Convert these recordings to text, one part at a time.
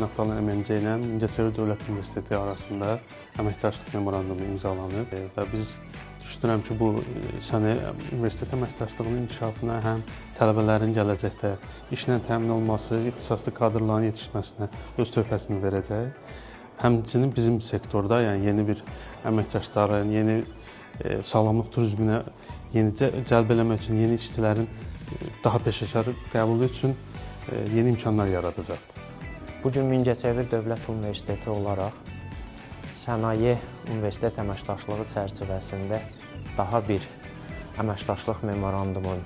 Naftalan MMC ilə Mingəçevir Dövlət Universiteti arasında əməkdaşlıq memorandumu imzalanıb və biz düşünürəm ki, bu sənə universitet əməkdaşlığının inkişafına həm tələbələrin gələcəkdə işlə təmin olması, ixtisaslı kadrların yetişməsinə öz töhfəsini verəcək. Həmçinin bizim sektorda, yəni yeni bir əməkdaşların, yeni sağlamlıq turizminə yeni cəlb eləmək üçün, yeni işçilərin daha peşəkar qəbulu üçün yeni imkanlar yaradacaqdır. Bugün Mingəçevir Dövlət Universiteti olaraq sənaye universitet əməkdaşlığı çərçivəsində daha bir əməkdaşlıq memorandumunun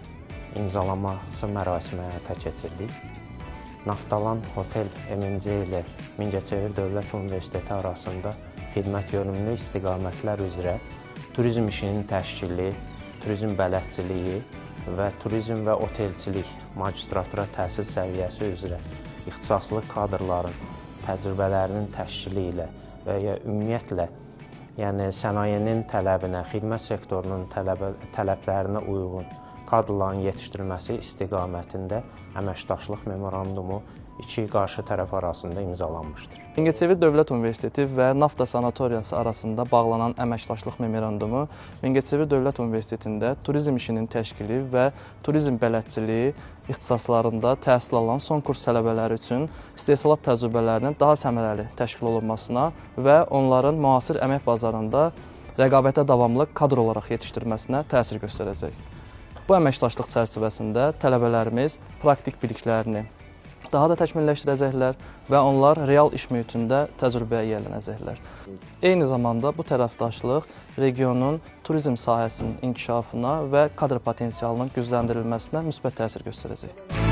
imzalanması mərasimi həyata keçirdik. Naftalan Hotel MMC ilə Mingəçevir Dövlət Universiteti arasında xidmət yönümlü istiqamətlər üzrə turizm işinin təşkili, turizm bələdçiliyi və turizm və otelçilik magistratura təhsil səviyyəsi üzrə ixtisaslı kadrların təcrübələrinin təşkili ilə və ya ümumiyyətlə, yəni sənayenin tələbinə, xidmət sektorunun tələblərinə uyğun kadrların yetişdirilməsi istiqamətində əməkdaşlıq memorandumu iki qarşı tərəf arasında imzalanmışdır. Mingəçevir Dövlət Universiteti və Nafta Sanatoriyası arasında bağlanan əməkdaşlıq memorandumu Mingəçevir Dövlət Universitetində turizm işinin təşkili və turizm bələdçiliyi ixtisaslarında təhsil alan son kurs tələbələri üçün istehsalat təcrübələrinin daha səmərəli təşkil olunmasına və onların müasir əmək bazarında rəqabətə davamlı kadr olaraq yetişdirilməsinə təsir göstərəcək. Bu əməkdaşlıq çərçivəsində tələbələrimiz praktik biliklərini daha da təkmilləşdirəcəklər və onlar real iş mühitində təcrübəyə yiyələnəcəklər. Eyni zamanda bu tərəfdaşlıq regionun turizm sahəsinin inkişafına və kadr potensialının gücləndirilməsinə müsbət təsir göstərəcək.